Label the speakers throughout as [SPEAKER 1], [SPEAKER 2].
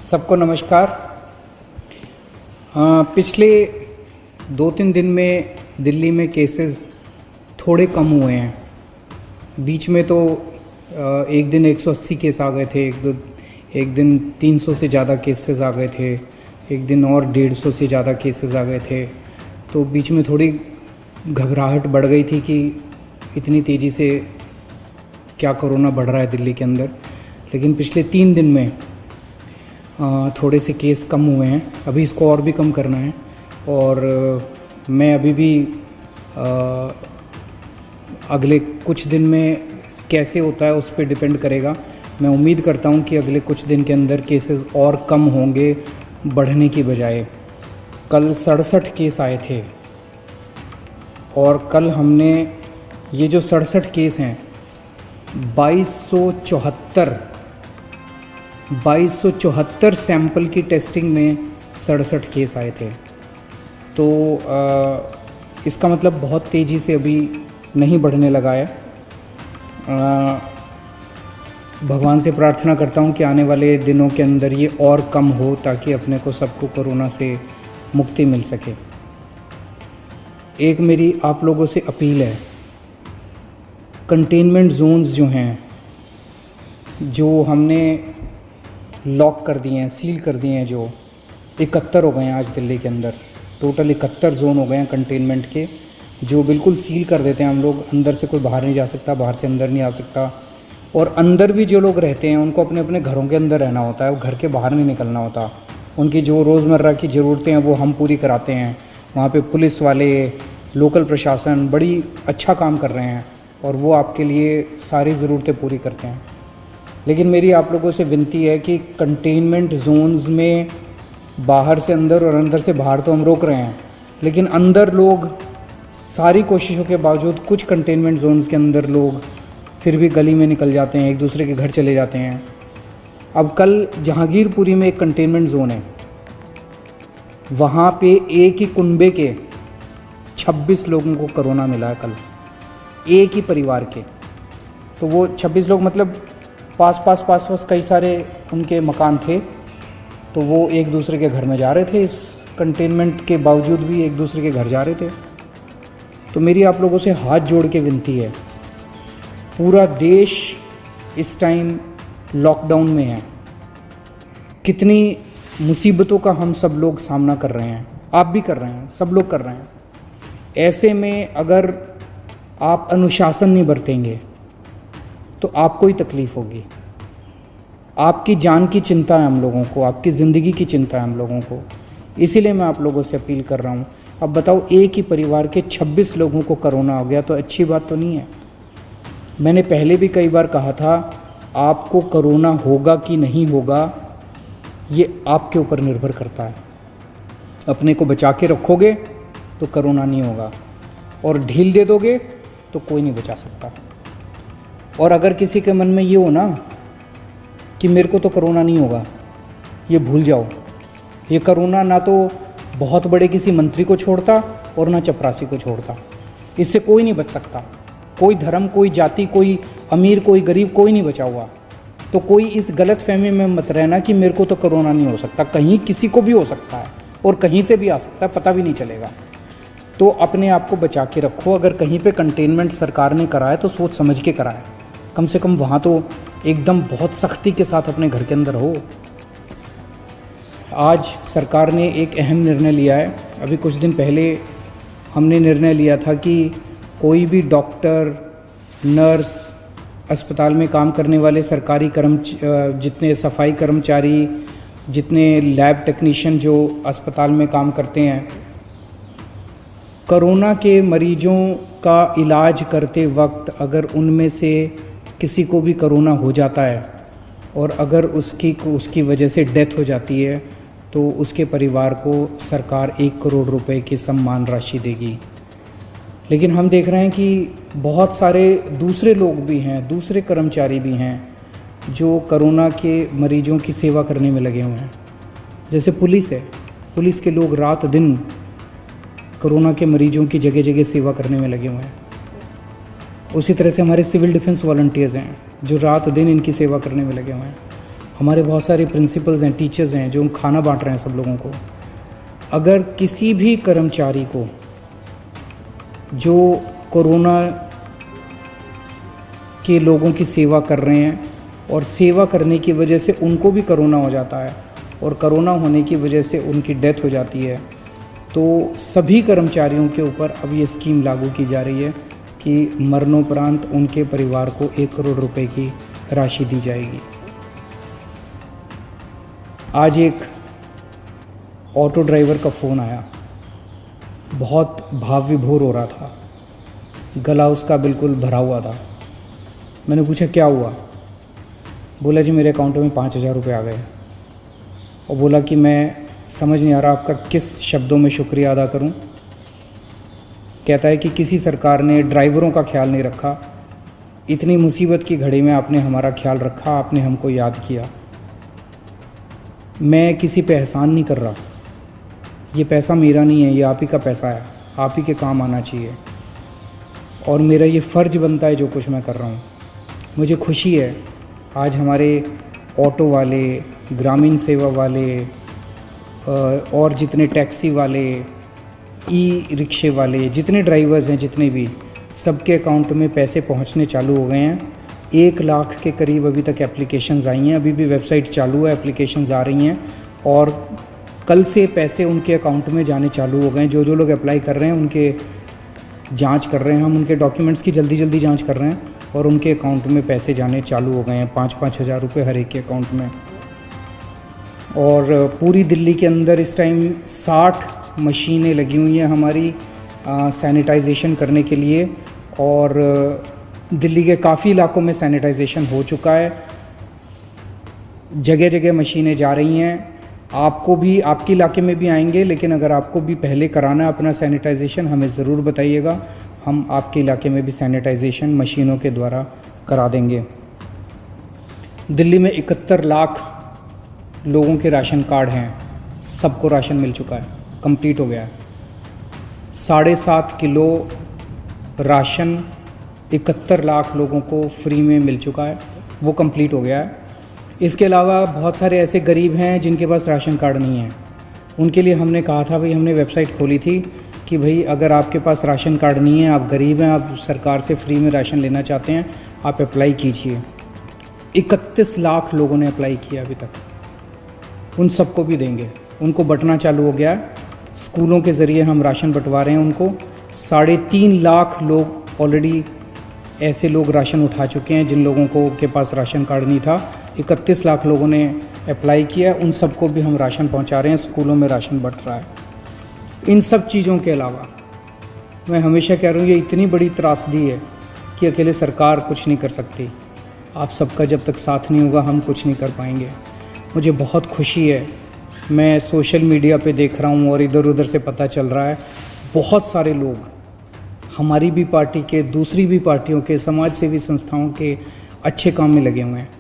[SPEAKER 1] सबको नमस्कार। पिछले 2-3 दिन में दिल्ली में केसेस थोड़े कम हुए हैं। बीच में तो एक दिन 180 केस आ गए थे, एक दिन 300 से ज़्यादा केसेस आ गए थे, एक दिन और 150 से ज़्यादा केसेस आ गए थे। तो बीच में थोड़ी घबराहट बढ़ गई थी कि इतनी तेज़ी से क्या कोरोना बढ़ रहा है दिल्ली के अंदर। लेकिन पिछले 3 दिन में थोड़े से केस कम हुए हैं। अभी इसको और भी कम करना है और मैं अभी भी अगले कुछ दिन में कैसे होता है उस पर डिपेंड करेगा। मैं उम्मीद करता हूं कि अगले कुछ दिन के अंदर केसेस और कम होंगे बढ़ने की बजाय। कल 67 केस आए थे और कल हमने ये जो 67 केस हैं 2274 सैंपल की टेस्टिंग में 67 केस आए थे। तो इसका मतलब बहुत तेज़ी से अभी नहीं बढ़ने लगा है। भगवान से प्रार्थना करता हूँ कि आने वाले दिनों के अंदर ये और कम हो ताकि अपने को सबको कोरोना से मुक्ति मिल सके। एक मेरी आप लोगों से अपील है, कंटेनमेंट जोन्स जो हैं, जो हमने लॉक कर दिए हैं, सील कर दिए हैं, जो 71 हो गए हैं आज दिल्ली के अंदर। टोटल 71 जोन हो गए हैं कंटेनमेंट के, जो बिल्कुल सील कर देते हैं हम लोग। अंदर से कोई बाहर नहीं जा सकता, बाहर से अंदर नहीं आ सकता। और अंदर भी जो लोग रहते हैं उनको अपने अपने घरों के अंदर रहना होता है, वो घर के बाहर नहीं निकलना होता। उनकी जो रोज़मर्रा की ज़रूरतें हैं वो हम पूरी कराते हैं। वहाँ पे पुलिस वाले, लोकल प्रशासन बड़ी अच्छा काम कर रहे हैं और वो आपके लिए सारी ज़रूरतें पूरी करते हैं। लेकिन मेरी आप लोगों से विनती है कि कंटेनमेंट जोन्स में बाहर से अंदर और अंदर से बाहर तो हम रोक रहे हैं, लेकिन अंदर लोग सारी कोशिशों के बावजूद कुछ कंटेनमेंट जोन्स के अंदर लोग फिर भी गली में निकल जाते हैं, एक दूसरे के घर चले जाते हैं। अब कल जहांगीरपुरी में एक कंटेनमेंट जोन है, वहाँ पे एक ही कुनबे के 26 लोगों को कोरोना मिला है कल, एक ही परिवार के। तो वो 26 लोग मतलब पास कई सारे उनके मकान थे, तो वो एक दूसरे के घर में जा रहे थे। इस कंटेनमेंट के बावजूद भी एक दूसरे के घर जा रहे थे। तो मेरी आप लोगों से हाथ जोड़ के विनती है, पूरा देश इस टाइम लॉकडाउन में है। कितनी मुसीबतों का हम सब लोग सामना कर रहे हैं, आप भी कर रहे हैं, सब लोग कर रहे हैं। ऐसे में अगर आप अनुशासन नहीं बरतेंगे तो आपको ही तकलीफ़ होगी। आपकी जान की चिंता है हम लोगों को, आपकी ज़िंदगी की चिंता है हम लोगों को। इसीलिए मैं आप लोगों से अपील कर रहा हूँ। अब बताओ, एक ही परिवार के 26 लोगों को कोरोना हो गया तो अच्छी बात तो नहीं है। मैंने पहले भी कई बार कहा था, आपको कोरोना होगा कि नहीं होगा ये आपके ऊपर निर्भर करता है। अपने को बचा के रखोगे तो कोरोना नहीं होगा, और ढील दे दोगे तो कोई नहीं बचा सकता। और अगर किसी के मन में ये हो ना कि मेरे को तो कोरोना नहीं होगा, ये भूल जाओ। ये कोरोना ना तो बहुत बड़े किसी मंत्री को छोड़ता और ना चपरासी को छोड़ता। इससे कोई नहीं बच सकता। कोई धर्म, कोई जाति, कोई अमीर, कोई गरीब, कोई नहीं बचा हुआ। तो कोई इस गलत फहमी में मत रहना कि मेरे को तो कोरोना नहीं हो सकता। कहीं किसी को भी हो सकता है और कहीं से भी आ सकता है, पता भी नहीं चलेगा। तो अपने आप को बचा के रखो। अगर कहीं पे कंटेनमेंट सरकार ने कराया तो सोच समझ के कराए, कम से कम वहाँ तो एकदम बहुत सख्ती के साथ अपने घर के अंदर हो। आज सरकार ने एक अहम निर्णय लिया है। अभी कुछ दिन पहले हमने निर्णय लिया था कि कोई भी डॉक्टर, नर्स, अस्पताल में काम करने वाले सरकारी जितने सफाई कर्मचारी, जितने लैब टेक्नीशियन जो अस्पताल में काम करते हैं, कोरोना के मरीजों का इलाज करते वक्त अगर उनमें से किसी को भी कोरोना हो जाता है और अगर उसकी वजह से डेथ हो जाती है तो उसके परिवार को सरकार 1 करोड़ रुपए की सम्मान राशि देगी। लेकिन हम देख रहे हैं कि बहुत सारे दूसरे लोग भी हैं, दूसरे कर्मचारी भी हैं जो कोरोना के मरीजों की सेवा करने में लगे हुए हैं। जैसे पुलिस है, पुलिस के लोग रात दिन कोरोना के मरीजों की जगह जगह सेवा करने में लगे हुए हैं। उसी तरह से हमारे सिविल डिफेंस वॉलंटियर्स हैं जो रात दिन इनकी सेवा करने में लगे हुए हैं। हमारे बहुत सारे प्रिंसिपल्स हैं, टीचर्स हैं जो खाना बांट रहे हैं सब लोगों को। अगर किसी भी कर्मचारी को जो कोरोना के लोगों की सेवा कर रहे हैं और सेवा करने की वजह से उनको भी कोरोना हो जाता है और कोरोना होने की वजह से उनकी डेथ हो जाती है, तो सभी कर्मचारियों के ऊपर अब ये स्कीम लागू की जा रही है कि मरणोपरांत उनके परिवार को 1 करोड़ रुपए की राशि दी जाएगी। आज एक ऑटो ड्राइवर का फ़ोन आया, बहुत भाव विभोर हो रहा था, गला उसका बिल्कुल भरा हुआ था। मैंने पूछा क्या हुआ? बोला जी मेरे अकाउंट में 5,000 रुपये आ गए। और बोला कि मैं समझ नहीं आ रहा आपका किस शब्दों में शुक्रिया अदा करूं। कहता है कि किसी सरकार ने ड्राइवरों का ख्याल नहीं रखा, इतनी मुसीबत की घड़ी में आपने हमारा ख्याल रखा, आपने हमको याद किया। मैं किसी पे एहसान नहीं कर रहा, ये पैसा मेरा नहीं है, ये आप ही का पैसा है, आप ही के काम आना चाहिए और मेरा ये फ़र्ज़ बनता है जो कुछ मैं कर रहा हूँ। मुझे खुशी है आज हमारे ऑटो वाले, ग्रामीण सेवा वाले और जितने टैक्सी वाले, ई रिक्शे वाले, जितने ड्राइवर्स हैं, जितने भी, सबके अकाउंट में पैसे पहुंचने चालू हो गए हैं। 1 लाख के करीब अभी तक एप्लीकेशंस आई हैं, अभी भी वेबसाइट चालू है, एप्लीकेशंस आ रही हैं और कल से पैसे उनके अकाउंट में जाने चालू हो गए हैं। जो लोग अप्लाई कर रहे हैं उनके जांच कर रहे हैं, हम उनके डॉक्यूमेंट्स की जल्दी जांच कर रहे हैं और उनके अकाउंट में पैसे जाने चालू हो गए हैं, 5-5 हज़ार रुपये हर एक के अकाउंट में। और पूरी दिल्ली के अंदर इस टाइम 60 मशीनें लगी हुई हैं हमारी सैनिटाइजेशन करने के लिए और दिल्ली के काफ़ी इलाकों में सैनिटाइजेशन हो चुका है। जगह जगह मशीनें जा रही हैं। आपको भी, आपके इलाके में भी आएंगे, लेकिन अगर आपको भी पहले कराना है अपना सैनिटाइजेशन हमें ज़रूर बताइएगा, हम आपके इलाके में भी सैनिटाइजेशन मशीनों के द्वारा करा देंगे। दिल्ली में 71 लाख लोगों के राशन कार्ड हैं, सबको राशन मिल चुका है, कंप्लीट हो गया है। 7.5 किलो राशन 71 लाख लोगों को फ्री में मिल चुका है, वो कंप्लीट हो गया है। इसके अलावा बहुत सारे ऐसे गरीब हैं जिनके पास राशन कार्ड नहीं है, उनके लिए हमने कहा था भाई, हमने वेबसाइट खोली थी कि भाई अगर आपके पास राशन कार्ड नहीं है, आप गरीब हैं, आप सरकार से फ्री में राशन लेना चाहते हैं, आप अप्लाई कीजिए। 31 लाख लोगों ने अप्लाई किया अभी तक, उन सबको भी देंगे। उनको बंटना चालू हो गया है, स्कूलों के ज़रिए हम राशन बंटवा रहे हैं उनको। 3.5 लाख लोग ऑलरेडी ऐसे लोग राशन उठा चुके हैं जिन लोगों को के पास राशन कार्ड नहीं था। 31 लाख लोगों ने अप्लाई किया, उन सबको भी हम राशन पहुंचा रहे हैं, स्कूलों में राशन बंट रहा है। इन सब चीज़ों के अलावा मैं हमेशा कह रहा हूँ, ये इतनी बड़ी त्रासदी है कि अकेले सरकार कुछ नहीं कर सकती। आप सबका जब तक साथ नहीं होगा हम कुछ नहीं कर पाएंगे। मुझे बहुत खुशी है, मैं सोशल मीडिया पे देख रहा हूँ और इधर उधर से पता चल रहा है, बहुत सारे लोग हमारी भी पार्टी के, दूसरी भी पार्टियों के, समाज सेवी संस्थाओं के अच्छे काम में लगे हुए हैं।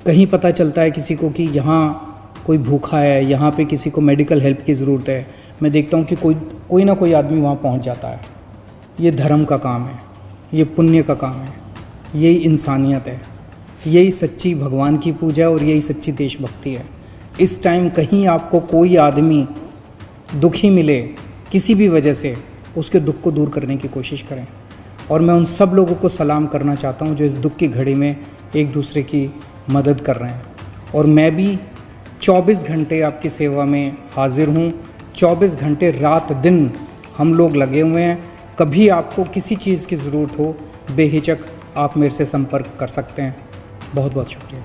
[SPEAKER 1] कहीं पता चलता है किसी को कि यहाँ कोई भूखा है, यहाँ पे किसी को मेडिकल हेल्प की ज़रूरत है, मैं देखता हूँ कि कोई ना कोई आदमी वहाँ पहुँच जाता है। ये धर्म का काम है, ये पुण्य का काम है, यही इंसानियत है, यही सच्ची भगवान की पूजा है और यही सच्ची देशभक्ति है। इस टाइम कहीं आपको कोई आदमी दुखी मिले किसी भी वजह से, उसके दुख को दूर करने की कोशिश करें। और मैं उन सब लोगों को सलाम करना चाहता हूँ जो इस दुख की घड़ी में एक दूसरे की मदद कर रहे हैं। और मैं भी 24 घंटे आपकी सेवा में हाजिर हूँ, 24 घंटे रात दिन हम लोग लगे हुए हैं। कभी आपको किसी चीज़ की ज़रूरत हो, बेहिचक आप मेरे से संपर्क कर सकते हैं। बहुत बहुत शुक्रिया।